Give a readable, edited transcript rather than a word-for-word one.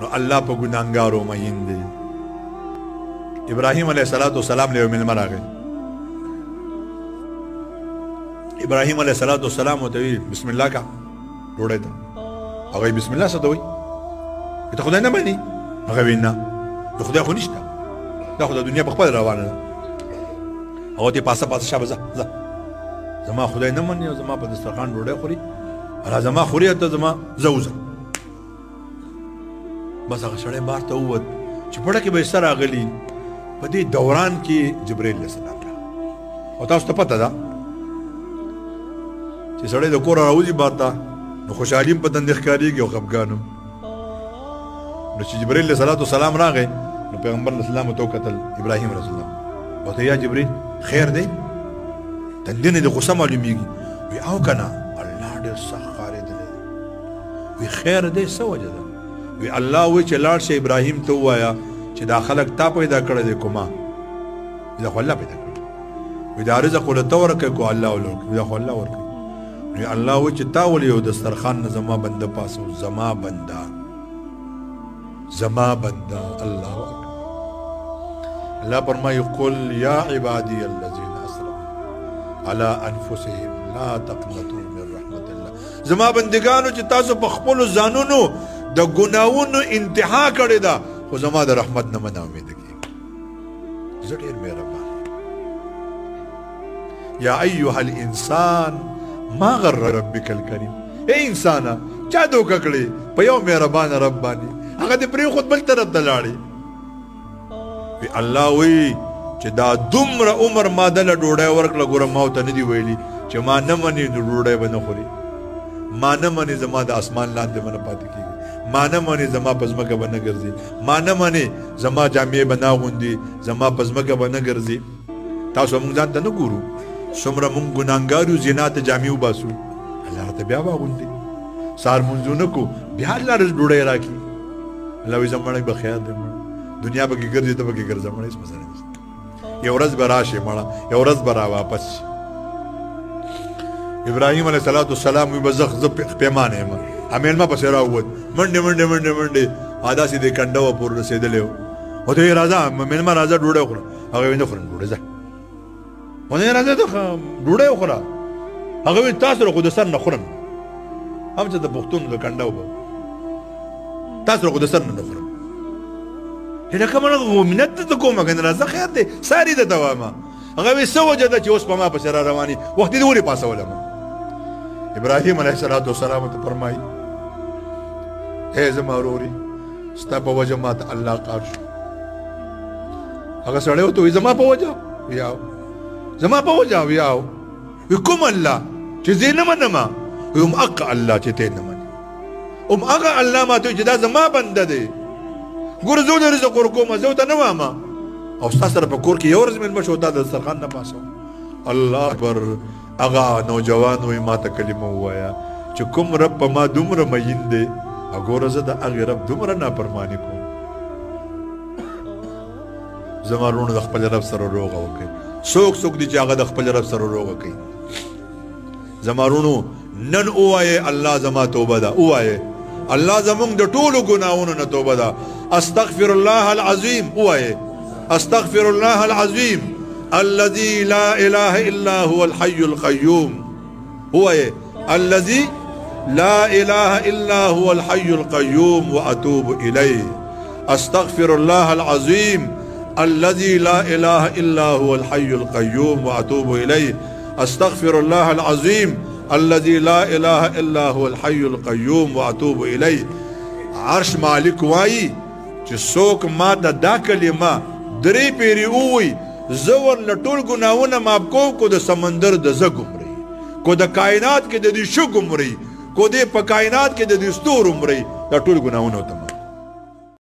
نو الله په ګناهګارو مین دی. ابراهیم علیه السلام له مېلمه راغی. ابراهیم علیه السلام ورته وی بسم الله کا ډوډۍ ته. هغه بسم الله څه ته وایي؟ ته خدای نه منې؟ هغه وی نه، د خدای خو نشته، دا خو د دنیا په خپل روانه ده. هغه ته پاسه پاسه شابه ځه زما خدای نه مني او زما په دسترخوان ډوډۍ خوري، هغه زما خوري ته زما زه وځم. بس هغه سړی بار ته ووت چې پړه کې به یې سر راغلي. په دې دوران کې جبرائیل علیه السلام راغی. او تاسو ته پته ده چې سړی د کوره راوځي بار ته نو خوشحالي هم په تندې ښکارېږي او خفګان هم. نو چې جبرائیل علیه السلام راغی نو پیغمبر علیه السلام ورته وکتل ابراهیم علیه السلام ورته یا جبرائیل خیر دی؟ تندې نه د غوسه معلومېږي. وی او که نه الله ډېر سخت ښکارېدلی. وی خیر دی څه وجه ده؟ وی الله وی چې لاړ شه ابراهیم ته ووایه چې دا خلک تا پیدا کړی دی کو ما؟ دا خو الله پیدا کړی. وی دا رزق له ته ورکوي کو الله ورکوي؟ دا خو الله ورکوي. وی الله وی چې تا ولې یو دسترخوان نه زما بنده پاسو؟ زما بنده الله اکبر. الله فرمایي قل یا عبادی الذین اسرفوا علی انفسهم لا تقنطوا من رحمت الله. زما بندگانو چې تاسو په خپلو ځانونو د ګناهونو انتها کړې ده خو زما د رحمت نه مه ناامیده کېږئ. زه ډېر مهربان. یا ایها الانسان ما غر ربک الکریم. ای انسانه چا دوکه کړې په یو مهربانه رب باندې؟ هغه دې پرېښود بل طرف ته لاړې. الله وی چې دا دومره عمر ما دله ډوډۍ ورکړه ګوره ما ورته نه دي ویلي چې ما نه منې نو ډوډۍ به نه خوري، ما نه منې زما د اسمان لاندې به نه پاتې کېږي، ما نه منې زما په ځمکه به نه ګرځي، ما نه منې زما جامې به نه اغوندي، زما په ځمکه به نه ګرځي. تاسو موږ ځان ته نه ګورو څومره موږ ګناهګار یو زنا ته جامې وباسو الله راته بیا به اغوندي. سهار مونځونه کو بیا الله ډوډۍ راکړي. الله وایي زما مړی به خیر دی، دنیا به کې ګرځي ته به کې ګرځه مړی هېڅ مسله نشته. یو ورځ به راشي مړه، یو ورځ به را واپس شي. ابراهیم علیه السلام وایي به زه پیمانه یم. مېلمه پسې راووت منډې منډې منډې منډې داسې د کنډه وه پورې رسېدلی و. ورته وایي راځه مېلمه راځه ډوډۍ وخوره. هغه وایي نه خورم ډوډۍ ځه. ونه راځه ډوډۍ وخوره. هغه وایي تاسو خو د سر نه خورم، هم چې د پښتون د کنډه وبه تاسو خو د سر نه خورم. لکه مړه منت ته کومه که نه راځه خیر دی ساري درته وایم. هغه وایي څه وجه ده چې اوس په ما پسې را رواني وخت دې ولې پاسولم؟ ابراهیم علیه السلام ته فرمایي ای زما ورورې ستا په وجه ما ته الله قار شو. هغه سړی ورته وایي زما په وجه؟ ویاو زما په وجه؟ ویاو. وی کوم الله چې زه نه منم؟ وی هماغه الله چې ته نه منې، هماغه الله ما ته وایي چې دا زما بنده دی. ګوره زه ولې رزق ورکوم زه ورته نه وایم او ستا سره په کور کې یو ورځ مېلمه شو تا د دسترخوان نه پاسوم. الله اکبر. هغه نوجوان وایي ما ته کلمه ووایه چې کوم رب په ما دومره مین دی او ګوره زه د هغې رب دومره نافرماني کوم. زما وروڼو د خپل رب سره روغه وکړئ. څوک دي چې هغه د خپل رب سره روغه کوي؟ زما وروڼو نن ووایئ الله زما توبه ده، ووایئ الله زمونږ د ټولو ګناهونو نه توبه ده. استغفر الله العظیم ووایئ استغفر الله العظیم الذي لا اله الا هو الحي القيوم. ووایئ الذي لا اله الا هو الحي القيوم واتوب الیه. استغفر الله العظیم الذي لا اله الا هو الحي القيوم واتوب الیه. استغفر الله العظیم الذي لا اله الا هو الحي القيوم واتوب الیه. عرش مالک وایي چې څوک ما ته دا کلمه درې پیرې ووایي زه ورله ټول ګناهونه معاف کوم کو د سمندر د زه ګمرئ، کو د کائنات کې د دې شو ګمرئ، کو دې په کائنات کې د دې ستورو مرئ، دا ټول ګناهونه ورته